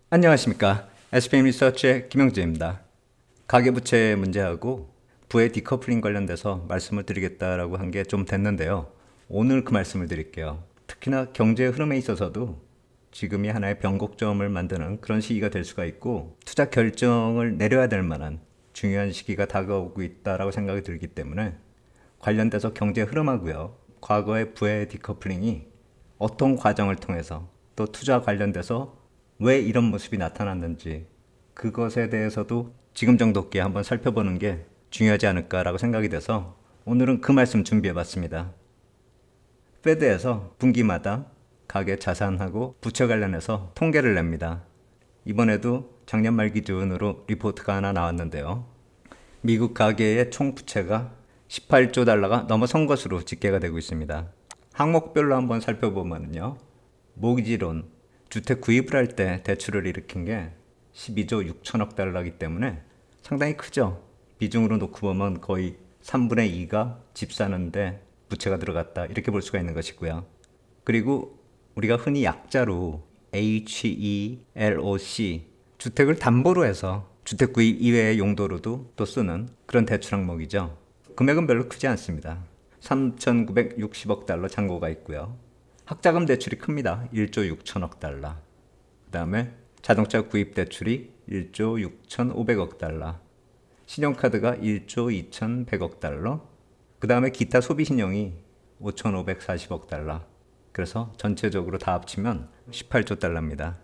안녕하십니까. SPM 리서치의 김영재입니다. 가계부채 문제하고 부의 디커플링 관련돼서 말씀을 드리겠다라고 한 게 좀 됐는데요. 오늘 그 말씀을 드릴게요. 특히나 경제 흐름에 있어서도 지금이 하나의 변곡점을 만드는 그런 시기가 될 수가 있고 투자 결정을 내려야 될 만한 중요한 시기가 다가오고 있다라고 생각이 들기 때문에 관련돼서 경제 흐름하고요. 과거의 부의 디커플링이 어떤 과정을 통해서 또 투자 관련돼서 왜 이런 모습이 나타났는지 그것에 대해서도 지금 정도께 한번 살펴보는 게 중요하지 않을까라고 생각이 돼서 오늘은 그 말씀 준비해 봤습니다. 페드에서 분기마다 가계 자산하고 부채 관련해서 통계를 냅니다. 이번에도 작년 말 기준으로 리포트가 하나 나왔는데요. 미국 가계의 총 부채가 18조 달러가 넘어선 것으로 집계가 되고 있습니다. 항목별로 한번 살펴보면요. 모기지론, 주택 구입을 할 때 대출을 일으킨 게 12조 6천억 달러이기 때문에 상당히 크죠. 비중으로 놓고 보면 거의 3분의 2가 집 사는데 부채가 들어갔다 이렇게 볼 수가 있는 것이고요. 그리고 우리가 흔히 약자로 HELOC, 주택을 담보로 해서 주택 구입 이외의 용도로도 또 쓰는 그런 대출 항목이죠. 금액은 별로 크지 않습니다. 3,960억 달러 잔고가 있고요. 학자금 대출이 큽니다. 1조 6천억 달러. 그 다음에 자동차 구입 대출이 1조 6,500억 달러. 신용카드가 1조 2,100억 달러. 그 다음에 기타 소비신용이 5,540억 달러. 그래서 전체적으로 다 합치면 18조 달러입니다.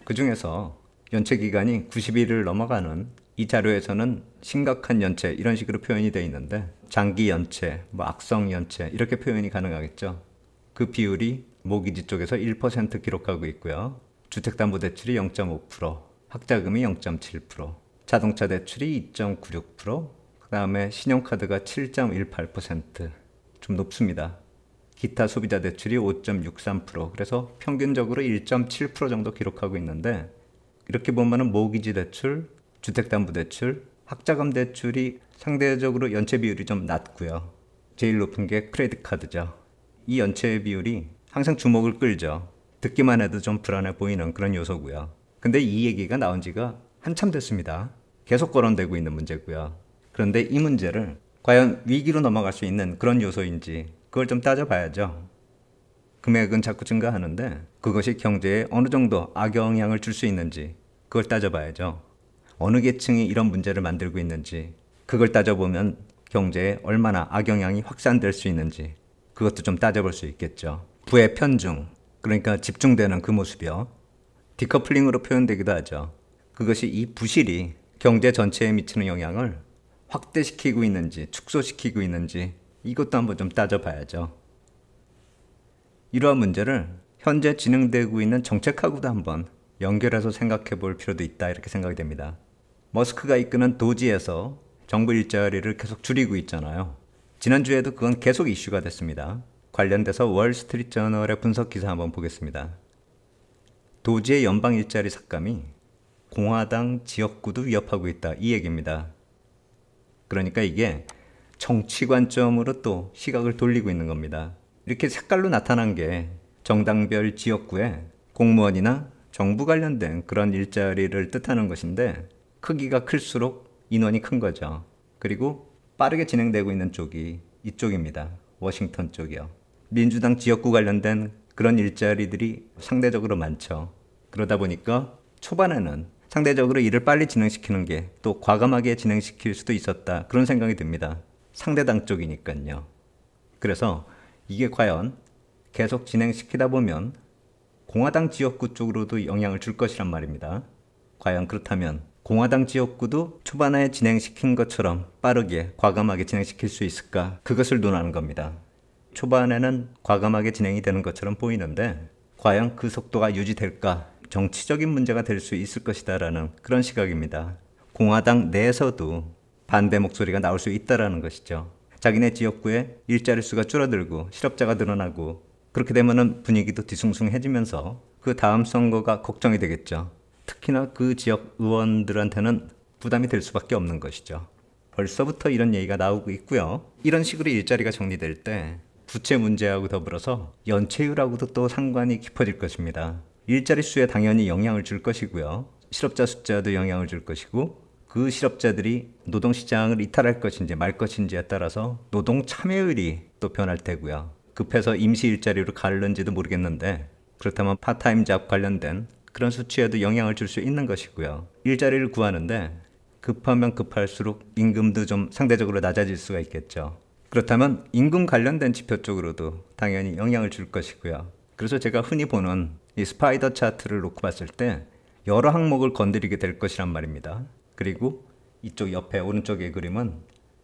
그 중에서 연체 기간이 90일을 넘어가는 이 자료에서는 심각한 연체 이런 식으로 표현이 되어 있는데 장기 연체, 악성 연체 이렇게 표현이 가능하겠죠. 그 비율이 모기지 쪽에서 1% 기록하고 있고요. 주택담보대출이 0.5%, 학자금이 0.7%, 자동차 대출이 2.96%, 그 다음에 신용카드가 7.18%, 좀 높습니다. 기타 소비자 대출이 5.63%, 그래서 평균적으로 1.7% 정도 기록하고 있는데 이렇게 보면은 모기지 대출, 주택담보대출, 학자금 대출이 상대적으로 연체 비율이 좀 낮고요. 제일 높은 게 크레딧 카드죠. 이 연체 비율이 항상 주목을 끌죠. 듣기만 해도 좀 불안해 보이는 그런 요소고요. 근데 이 얘기가 나온 지가 한참 됐습니다. 계속 거론되고 있는 문제고요. 그런데 이 문제를 과연 위기로 넘어갈 수 있는 그런 요소인지 그걸 좀 따져봐야죠. 금액은 자꾸 증가하는데 그것이 경제에 어느 정도 악영향을 줄 수 있는지 그걸 따져봐야죠. 어느 계층이 이런 문제를 만들고 있는지 그걸 따져보면 경제에 얼마나 악영향이 확산될 수 있는지 그것도 좀 따져볼 수 있겠죠. 부의 편중, 그러니까 집중되는 그 모습이요. 디커플링으로 표현되기도 하죠. 그것이 이 부실이 경제 전체에 미치는 영향을 확대시키고 있는지 축소시키고 있는지 이것도 한번 좀 따져봐야죠. 이러한 문제를 현재 진행되고 있는 정책하고도 한번 연결해서 생각해 볼 필요도 있다 이렇게 생각이 됩니다. 머스크가 이끄는 도지에서 정부 일자리를 계속 줄이고 있잖아요. 지난주에도 그건 계속 이슈가 됐습니다. 관련돼서 월스트리트 저널의 분석 기사 한번 보겠습니다. 도지의 연방 일자리 삭감이 공화당 지역구도 위협하고 있다 이 얘기입니다. 그러니까 이게 정치 관점으로 또 시각을 돌리고 있는 겁니다. 이렇게 색깔로 나타난 게 정당별 지역구에 공무원이나 정부 관련된 그런 일자리를 뜻하는 것인데 크기가 클수록 인원이 큰 거죠. 그리고 빠르게 진행되고 있는 쪽이 이쪽입니다. 워싱턴 쪽이요. 민주당 지역구 관련된 그런 일자리들이 상대적으로 많죠. 그러다 보니까 초반에는 상대적으로 일을 빨리 진행시키는 게 또 과감하게 진행시킬 수도 있었다. 그런 생각이 듭니다. 상대당 쪽이니까요. 그래서 이게 과연 계속 진행시키다 보면 공화당 지역구 쪽으로도 영향을 줄 것이란 말입니다. 과연 그렇다면 공화당 지역구도 초반에 진행시킨 것처럼 빠르게 과감하게 진행시킬 수 있을까? 그것을 논하는 겁니다. 초반에는 과감하게 진행이 되는 것처럼 보이는데 과연 그 속도가 유지될까? 정치적인 문제가 될 수 있을 것이다 라는 그런 시각입니다. 공화당 내에서도 반대 목소리가 나올 수 있다는 것이죠. 자기네 지역구에 일자리 수가 줄어들고 실업자가 늘어나고 그렇게 되면 분위기도 뒤숭숭해지면서 그 다음 선거가 걱정이 되겠죠. 특히나 그 지역 의원들한테는 부담이 될 수밖에 없는 것이죠. 벌써부터 이런 얘기가 나오고 있고요. 이런 식으로 일자리가 정리될 때 부채 문제하고 더불어서 연체율하고도 또 상관이 깊어질 것입니다. 일자리 수에 당연히 영향을 줄 것이고요. 실업자 숫자도 영향을 줄 것이고 그 실업자들이 노동시장을 이탈할 것인지 말 것인지에 따라서 노동 참여율이 또 변할 테고요. 급해서 임시 일자리로 갈는지도 모르겠는데 그렇다면 파타임 잡 관련된 그런 수치에도 영향을 줄 수 있는 것이고요. 일자리를 구하는데 급하면 급할수록 임금도 좀 상대적으로 낮아질 수가 있겠죠. 그렇다면 임금 관련된 지표 쪽으로도 당연히 영향을 줄 것이고요. 그래서 제가 흔히 보는 이 스파이더 차트를 놓고 봤을 때 여러 항목을 건드리게 될 것이란 말입니다. 그리고 이쪽 옆에 오른쪽의 그림은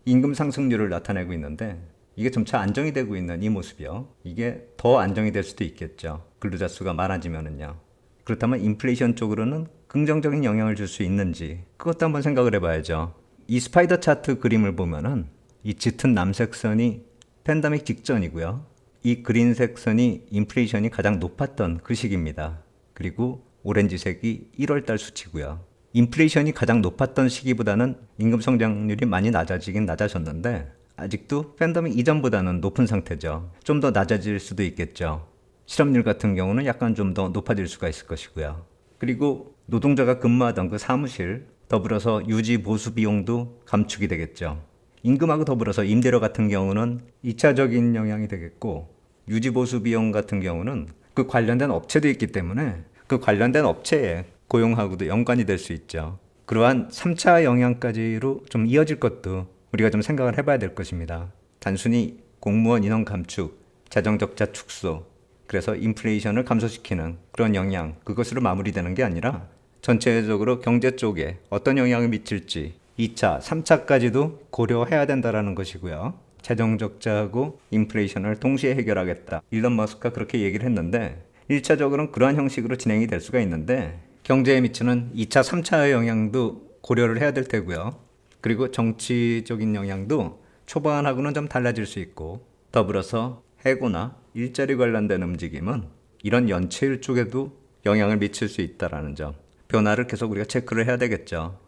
임금 상승률을 나타내고 있는데 이게 점차 안정이 되고 있는 이 모습이요. 이게 더 안정이 될 수도 있겠죠. 근로자 수가 많아지면은요. 그렇다면 인플레이션 쪽으로는 긍정적인 영향을 줄 수 있는지 그것도 한번 생각을 해봐야죠. 이 스파이더 차트 그림을 보면은 이 짙은 남색 선이 팬데믹 직전이고요. 이 그린색 선이 인플레이션이 가장 높았던 그 시기입니다. 그리고 오렌지색이 1월달 수치고요. 인플레이션이 가장 높았던 시기보다는 임금 성장률이 많이 낮아지긴 낮아졌는데 아직도 팬데믹 이전보다는 높은 상태죠. 좀 더 낮아질 수도 있겠죠. 실업률 같은 경우는 약간 좀 더 높아질 수가 있을 것이고요. 그리고 노동자가 근무하던 그 사무실 더불어서 유지 보수 비용도 감축이 되겠죠. 임금하고 더불어서 임대료 같은 경우는 2차적인 영향이 되겠고 유지 보수 비용 같은 경우는 그 관련된 업체도 있기 때문에 그 관련된 업체에 고용하고도 연관이 될 수 있죠. 그러한 3차 영향까지로 좀 이어질 것도 우리가 좀 생각을 해봐야 될 것입니다. 단순히 공무원 인원 감축, 재정적자 축소, 그래서 인플레이션을 감소시키는 그런 영향, 그것으로 마무리되는 게 아니라 전체적으로 경제 쪽에 어떤 영향을 미칠지 2차, 3차까지도 고려해야 된다는 것이고요. 재정적자하고 인플레이션을 동시에 해결하겠다. 일론 머스크가 그렇게 얘기를 했는데 1차적으로는 그러한 형식으로 진행이 될 수가 있는데 경제에 미치는 2차, 3차의 영향도 고려를 해야 될 테고요. 그리고 정치적인 영향도 초반하고는 좀 달라질 수 있고 더불어서 해고나 일자리 관련된 움직임은 이런 연체율 쪽에도 영향을 미칠 수 있다는 점. 변화를 계속 우리가 체크를 해야 되겠죠.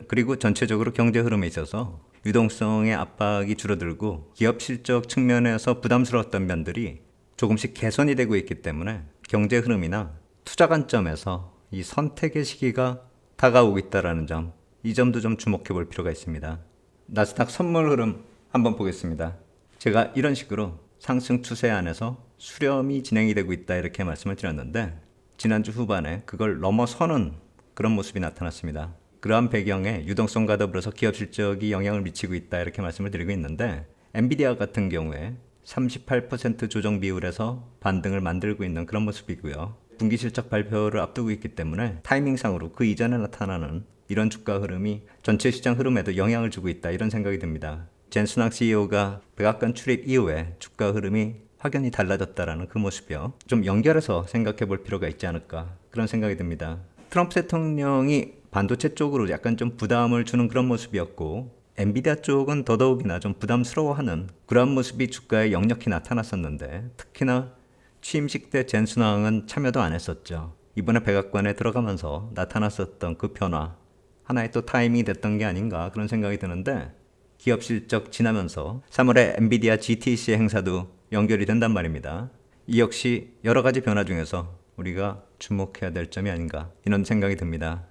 그리고 전체적으로 경제 흐름에 있어서 유동성의 압박이 줄어들고 기업 실적 측면에서 부담스러웠던 면들이 조금씩 개선이 되고 있기 때문에 경제 흐름이나 투자 관점에서 이 선택의 시기가 다가오고 있다는 점, 이 점도 좀 주목해 볼 필요가 있습니다. 나스닥 선물 흐름 한번 보겠습니다. 제가 이런 식으로 상승 추세 안에서 수렴이 진행이 되고 있다 이렇게 말씀을 드렸는데 지난주 후반에 그걸 넘어서는 그런 모습이 나타났습니다. 그러한 배경에 유동성과 더불어서 기업 실적이 영향을 미치고 있다 이렇게 말씀을 드리고 있는데 엔비디아 같은 경우에 38% 조정 비율에서 반등을 만들고 있는 그런 모습이고요. 분기 실적 발표를 앞두고 있기 때문에 타이밍상으로 그 이전에 나타나는 이런 주가 흐름이 전체 시장 흐름에도 영향을 주고 있다 이런 생각이 듭니다. 젠순왕 CEO가 백악관 출입 이후에 주가 흐름이 확연히 달라졌다라는 그 모습이요. 좀 연결해서 생각해 볼 필요가 있지 않을까 그런 생각이 듭니다. 트럼프 대통령이 반도체 쪽으로 약간 좀 부담을 주는 그런 모습이었고 엔비디아 쪽은 더더욱이나 좀 부담스러워하는 그런 모습이 주가에 역력히 나타났었는데 특히나 취임식 때 젠순왕은 참여도 안 했었죠. 이번에 백악관에 들어가면서 나타났었던 그 변화 하나의 또 타이밍이 됐던 게 아닌가 그런 생각이 드는데 기업 실적 지나면서 3월에 엔비디아 GTC 행사도 연결이 된단 말입니다. 이 역시 여러 가지 변화 중에서 우리가 주목해야 될 점이 아닌가 이런 생각이 듭니다.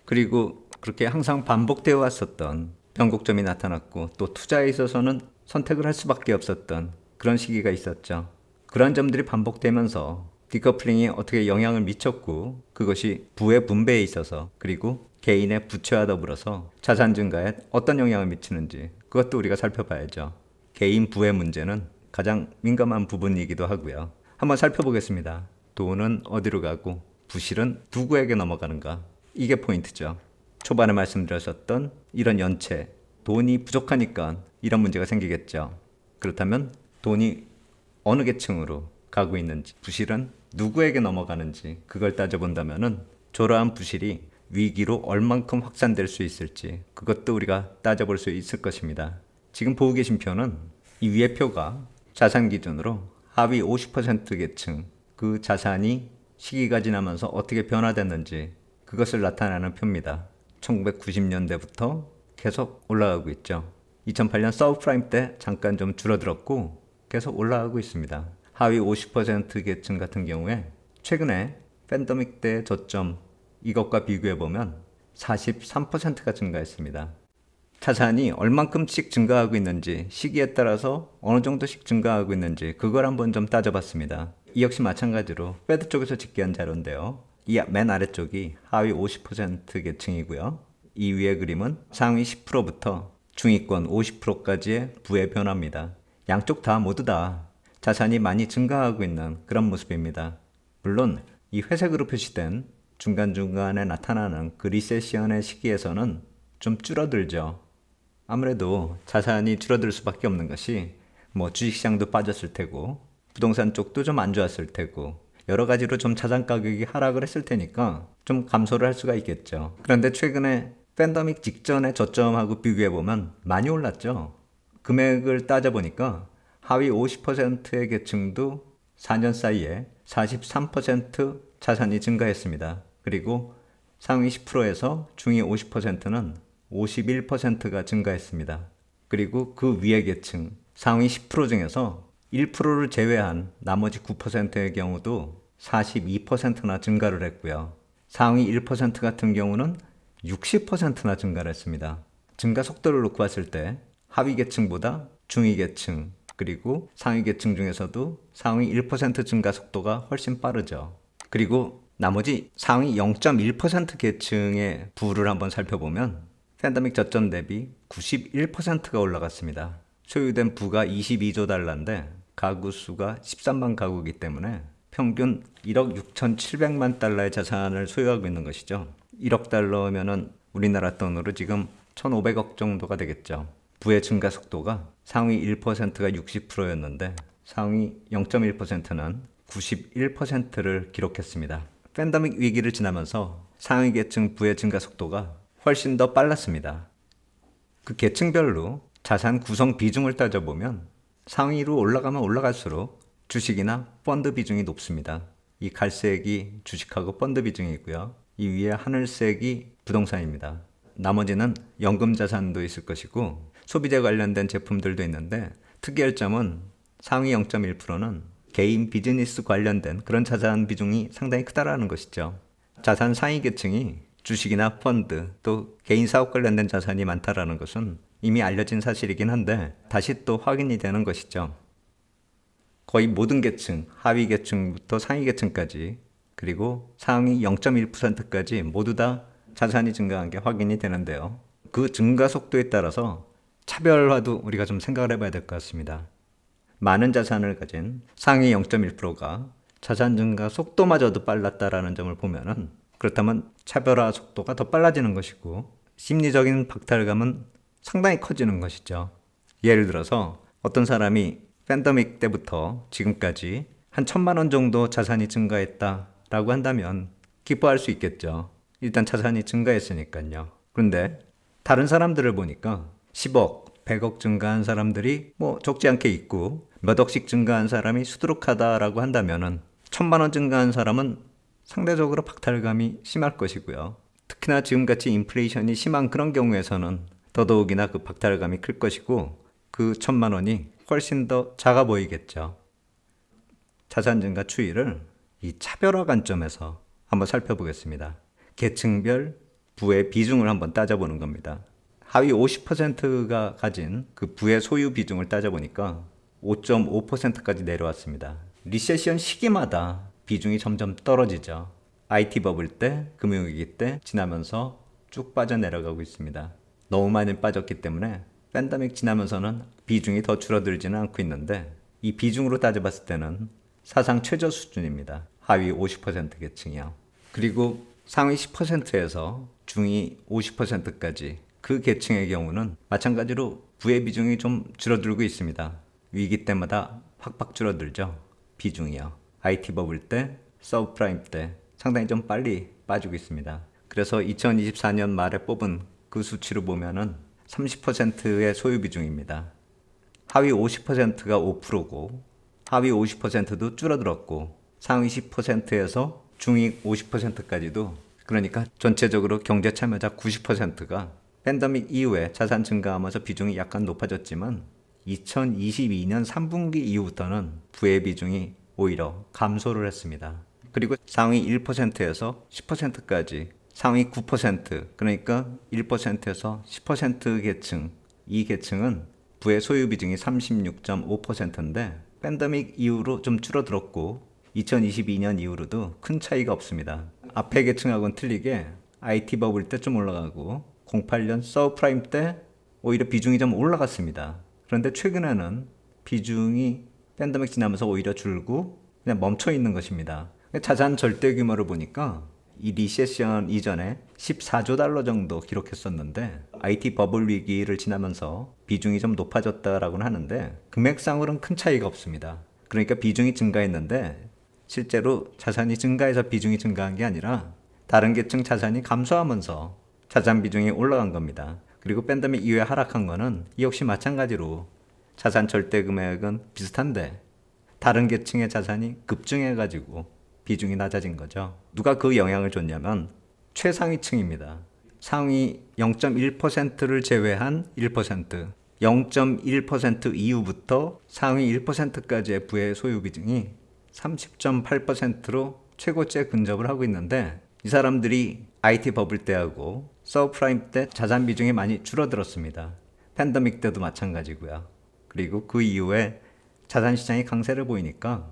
그리고 그렇게 항상 반복되어 왔었던 변곡점이 나타났고 또 투자에 있어서는 선택을 할 수밖에 없었던 그런 시기가 있었죠. 그런 점들이 반복되면서 디커플링이 어떻게 영향을 미쳤고 그것이 부의 분배에 있어서 그리고 개인의 부채와 더불어서 자산 증가에 어떤 영향을 미치는지 그것도 우리가 살펴봐야죠. 개인 부의 문제는 가장 민감한 부분이기도 하고요. 한번 살펴보겠습니다. 돈은 어디로 가고 부실은 누구에게 넘어가는가? 이게 포인트죠. 초반에 말씀드렸었던 이런 연체, 돈이 부족하니까 이런 문제가 생기겠죠. 그렇다면 돈이 어느 계층으로 가고 있는지, 부실은 누구에게 넘어가는지 그걸 따져본다면은 저러한 부실이 위기로 얼만큼 확산될 수 있을지 그것도 우리가 따져볼 수 있을 것입니다. 지금 보고 계신 표는 이 위의 표가 자산 기준으로 하위 50% 계층 그 자산이 시기가 지나면서 어떻게 변화됐는지 그것을 나타내는 표입니다. 1990년대부터 계속 올라가고 있죠. 2008년 서브프라임 때 잠깐 좀 줄어들었고 계속 올라가고 있습니다. 하위 50% 계층 같은 경우에 최근에 팬데믹 때 저점 이것과 비교해보면 43%가 증가했습니다. 자산이 얼만큼씩 증가하고 있는지, 시기에 따라서 어느 정도씩 증가하고 있는지 그걸 한번 좀 따져봤습니다. 이 역시 마찬가지로 패드 쪽에서 집계한 자료인데요. 이 맨 아래쪽이 하위 50% 계층이고요. 이 위의 그림은 상위 10%부터 중위권 50%까지의 부의 변화입니다. 양쪽 다 모두 다 자산이 많이 증가하고 있는 그런 모습입니다. 물론 이 회색으로 표시된 중간중간에 나타나는 그 리세션의 시기에서는 좀 줄어들죠. 아무래도 자산이 줄어들 수밖에 없는 것이 주식시장도 빠졌을 테고 부동산 쪽도 좀 안 좋았을 테고 여러 가지로 좀 자산 가격이 하락을 했을 테니까 좀 감소를 할 수가 있겠죠. 그런데 최근에 팬데믹 직전의 저점하고 비교해보면 많이 올랐죠. 금액을 따져보니까 하위 50%의 계층도 4년 사이에 43% 자산이 증가했습니다. 그리고 상위 10%에서 중위 50%는 51%가 증가했습니다. 그리고 그 위의 계층 상위 10% 중에서 1%를 제외한 나머지 9%의 경우도 42%나 증가를 했고요. 상위 1% 같은 경우는 60%나 증가를 했습니다. 증가 속도를 놓고 봤을 때 하위 계층보다 중위 계층 그리고 상위 계층 중에서도 상위 1% 증가 속도가 훨씬 빠르죠. 그리고 나머지 상위 0.1% 계층의 부를 한번 살펴보면 팬데믹 저점 대비 91%가 올라갔습니다. 소유된 부가 22조 달러인데 가구 수가 13만 가구이기 때문에 평균 1억 6,700만 달러의 자산을 소유하고 있는 것이죠. 1억 달러면은 우리나라 돈으로 지금 1,500억 정도가 되겠죠. 부의 증가 속도가 상위 1%가 60%였는데 상위 0.1%는 91%를 기록했습니다. 팬데믹 위기를 지나면서 상위 계층 부의 증가 속도가 훨씬 더 빨랐습니다. 그 계층별로 자산 구성 비중을 따져보면 상위로 올라가면 올라갈수록 주식이나 펀드 비중이 높습니다. 이 갈색이 주식하고 펀드 비중이고요. 이 위에 하늘색이 부동산입니다. 나머지는 연금 자산도 있을 것이고 소비재 관련된 제품들도 있는데 특이할 점은 상위 0.1%는 개인 비즈니스 관련된 그런 자산 비중이 상당히 크다라는 것이죠. 자산 상위 계층이 주식이나 펀드 또 개인 사업 관련된 자산이 많다라는 것은 이미 알려진 사실이긴 한데 다시 또 확인이 되는 것이죠. 거의 모든 계층, 하위 계층부터 상위 계층까지 그리고 상위 0.1%까지 모두 다 자산이 증가한 게 확인이 되는데요. 그 증가 속도에 따라서 차별화도 우리가 좀 생각을 해봐야 될 것 같습니다. 많은 자산을 가진 상위 0.1%가 자산 증가 속도마저도 빨랐다라는 점을 보면은 그렇다면 차별화 속도가 더 빨라지는 것이고 심리적인 박탈감은 상당히 커지는 것이죠. 예를 들어서 어떤 사람이 팬데믹 때부터 지금까지 한 1,000만 원 정도 자산이 증가했다라고 한다면 기뻐할 수 있겠죠. 일단 자산이 증가했으니까요. 그런데 다른 사람들을 보니까 10억, 100억 증가한 사람들이 적지 않게 있고 몇 억씩 증가한 사람이 수두룩하다라고 한다면은 1,000만 원 증가한 사람은 상대적으로 박탈감이 심할 것이고요. 특히나 지금같이 인플레이션이 심한 그런 경우에서는 더더욱이나 그 박탈감이 클 것이고 그 1,000만 원이 훨씬 더 작아 보이겠죠. 자산 증가 추이를 이 차별화 관점에서 한번 살펴보겠습니다. 계층별 부의 비중을 한번 따져보는 겁니다. 하위 50%가 가진 그 부의 소유 비중을 따져보니까 5.5%까지 내려왔습니다. 리세션 시기마다 비중이 점점 떨어지죠. IT 버블 때, 금융위기 때 지나면서 쭉 빠져내려가고 있습니다. 너무 많이 빠졌기 때문에 팬데믹 지나면서는 비중이 더 줄어들지는 않고 있는데 이 비중으로 따져봤을 때는 사상 최저 수준입니다. 하위 50% 계층이요. 그리고 상위 10%에서 중위 50%까지 그 계층의 경우는 마찬가지로 부의 비중이 좀 줄어들고 있습니다. 위기 때마다 확 줄어들죠. 비중이요. IT 버블 때, 서브프라임 때 상당히 좀 빨리 빠지고 있습니다. 그래서 2024년 말에 뽑은 그 수치로 보면은 30%의 소유 비중입니다. 하위 50%가 5%고 하위 50%도 줄어들었고 상위 10%에서 중위 50%까지도 그러니까 전체적으로 경제 참여자 90%가 팬데믹 이후에 자산 증가하면서 비중이 약간 높아졌지만 2022년 3분기 이후부터는 부의 비중이 오히려 감소를 했습니다. 그리고 상위 1%에서 10%까지 상위 9% 그러니까 1%에서 10% 계층, 이 계층은 부의 소유 비중이 36.5%인데 팬데믹 이후로 좀 줄어들었고 2022년 이후로도 큰 차이가 없습니다. 앞에 계층하고는 틀리게 IT 버블 때 좀 올라가고 08년 서브프라임 때 오히려 비중이 좀 올라갔습니다. 그런데 최근에는 비중이 팬데믹 지나면서 오히려 줄고 그냥 멈춰 있는 것입니다. 자산 절대 규모를 보니까 이 리세션 이전에 14조 달러 정도 기록했었는데 IT 버블 위기를 지나면서 비중이 좀 높아졌다라고는 하는데 금액상으로는 큰 차이가 없습니다. 그러니까 비중이 증가했는데 실제로 자산이 증가해서 비중이 증가한 게 아니라 다른 계층 자산이 감소하면서 자산 비중이 올라간 겁니다. 그리고 팬데믹 이후에 하락한 거는 이 역시 마찬가지로 자산 절대 금액은 비슷한데 다른 계층의 자산이 급증해가지고 비중이 낮아진 거죠. 누가 그 영향을 줬냐면 최상위층입니다. 상위 0.1%를 제외한 1%, 0.1% 이후부터 상위 1%까지의 부의 소유 비중이 30.8%로 최고치에 근접을 하고 있는데 이 사람들이 IT 버블 때하고 서브프라임 때 자산 비중이 많이 줄어들었습니다. 팬데믹 때도 마찬가지고요. 그리고 그 이후에 자산 시장이 강세를 보이니까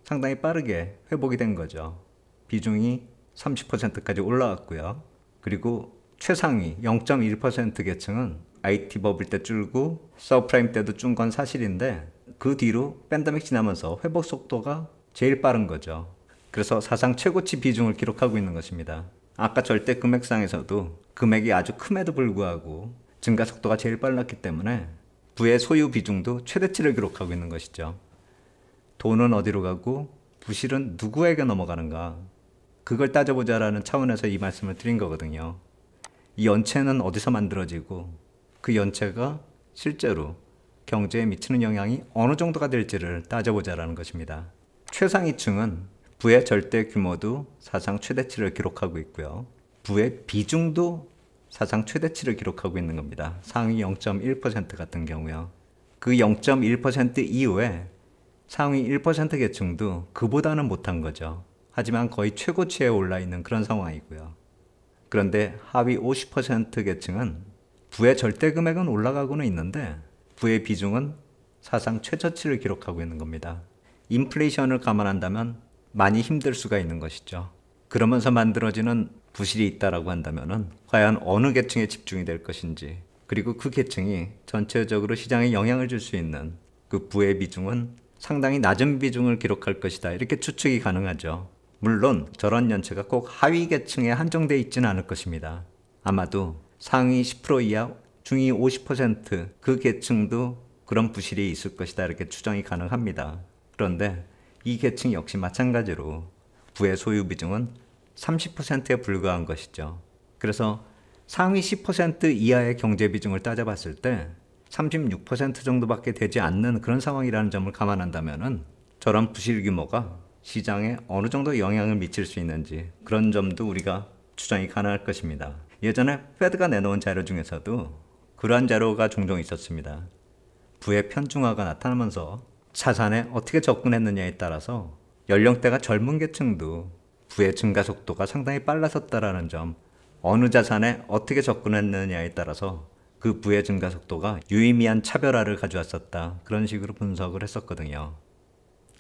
상당히 빠르게 회복이 된 거죠. 비중이 30%까지 올라왔고요. 그리고 최상위 0.1% 계층은 IT 버블 때 줄고 서브프라임 때도 준 건 사실인데 그 뒤로 팬데믹 지나면서 회복 속도가 제일 빠른 거죠. 그래서 사상 최고치 비중을 기록하고 있는 것입니다. 아까 절대 금액상에서도 금액이 아주 큼에도 불구하고 증가 속도가 제일 빨랐기 때문에 부의 소유 비중도 최대치를 기록하고 있는 것이죠. 돈은 어디로 가고 부실은 누구에게 넘어가는가? 그걸 따져보자라는 차원에서 이 말씀을 드린 거거든요. 이 연체는 어디서 만들어지고 그 연체가 실제로 경제에 미치는 영향이 어느 정도가 될지를 따져보자라는 것입니다. 최상위층은 부의 절대 규모도 사상 최대치를 기록하고 있고요. 부의 비중도 사상 최대치를 기록하고 있는 겁니다. 상위 0.1% 같은 경우요. 그 0.1% 이후에 상위 1% 계층도 그보다는 못한 거죠. 하지만 거의 최고치에 올라 있는 그런 상황이고요. 그런데 하위 50% 계층은 부의 절대 금액은 올라가고는 있는데 부의 비중은 사상 최저치를 기록하고 있는 겁니다. 인플레이션을 감안한다면 많이 힘들 수가 있는 것이죠. 그러면서 만들어지는 부실이 있다라고 한다면은 과연 어느 계층에 집중이 될 것인지, 그리고 그 계층이 전체적으로 시장에 영향을 줄 수 있는 그 부의 비중은 상당히 낮은 비중을 기록할 것이다, 이렇게 추측이 가능하죠. 물론 저런 연체가 꼭 하위 계층에 한정되어 있지는 않을 것입니다. 아마도 상위 10% 이하, 중위 50% 그 계층도 그런 부실이 있을 것이다, 이렇게 추정이 가능합니다. 그런데 이 계층 역시 마찬가지로 부의 소유 비중은 30%에 불과한 것이죠. 그래서 상위 10% 이하의 경제 비중을 따져봤을 때 36% 정도밖에 되지 않는 그런 상황이라는 점을 감안한다면 저런 부실 규모가 시장에 어느 정도 영향을 미칠 수 있는지, 그런 점도 우리가 추정이 가능할 것입니다. 예전에 페드가 내놓은 자료 중에서도 그러한 자료가 종종 있었습니다. 부의 편중화가 나타나면서 자산에 어떻게 접근했느냐에 따라서 연령대가 젊은 계층도 부의 증가 속도가 상당히 빨라졌다라는 점, 어느 자산에 어떻게 접근했느냐에 따라서 그 부의 증가 속도가 유의미한 차별화를 가져왔었다, 그런 식으로 분석을 했었거든요.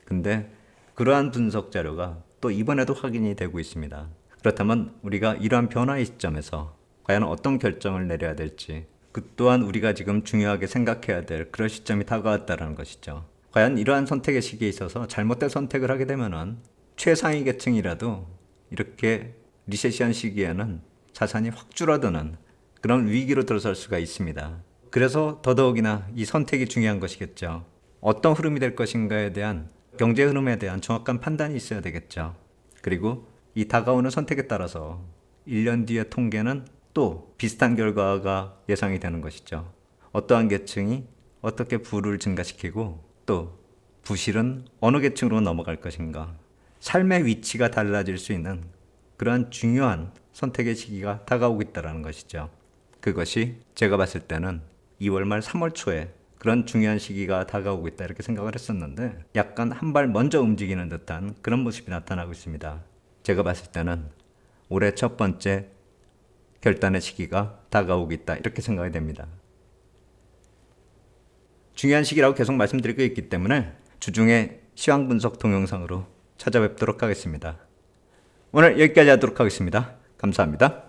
근데 그러한 분석 자료가 또 이번에도 확인이 되고 있습니다. 그렇다면 우리가 이러한 변화의 시점에서 과연 어떤 결정을 내려야 될지, 그 또한 우리가 지금 중요하게 생각해야 될 그런 시점이 다가왔다는 것이죠. 과연 이러한 선택의 시기에 있어서 잘못된 선택을 하게 되면은 최상위 계층이라도 이렇게 리세션 시기에는 자산이 확 줄어드는 그런 위기로 들어설 수가 있습니다. 그래서 더더욱이나 이 선택이 중요한 것이겠죠. 어떤 흐름이 될 것인가에 대한, 경제 흐름에 대한 정확한 판단이 있어야 되겠죠. 그리고 이 다가오는 선택에 따라서 1년 뒤의 통계는 또 비슷한 결과가 예상이 되는 것이죠. 어떠한 계층이 어떻게 부를 증가시키고 또 부실은 어느 계층으로 넘어갈 것인가, 삶의 위치가 달라질 수 있는 그러한 중요한 선택의 시기가 다가오고 있다는 것이죠. 그것이 제가 봤을 때는 2월 말 3월 초에 그런 중요한 시기가 다가오고 있다 이렇게 생각을 했었는데 약간 한 발 먼저 움직이는 듯한 그런 모습이 나타나고 있습니다. 제가 봤을 때는 올해 첫 번째 결단의 시기가 다가오고 있다 이렇게 생각이 됩니다. 중요한 시기라고 계속 말씀드리고 있기 때문에 주중에 시황 분석 동영상으로 찾아뵙도록 하겠습니다. 오늘 여기까지 하도록 하겠습니다. 감사합니다.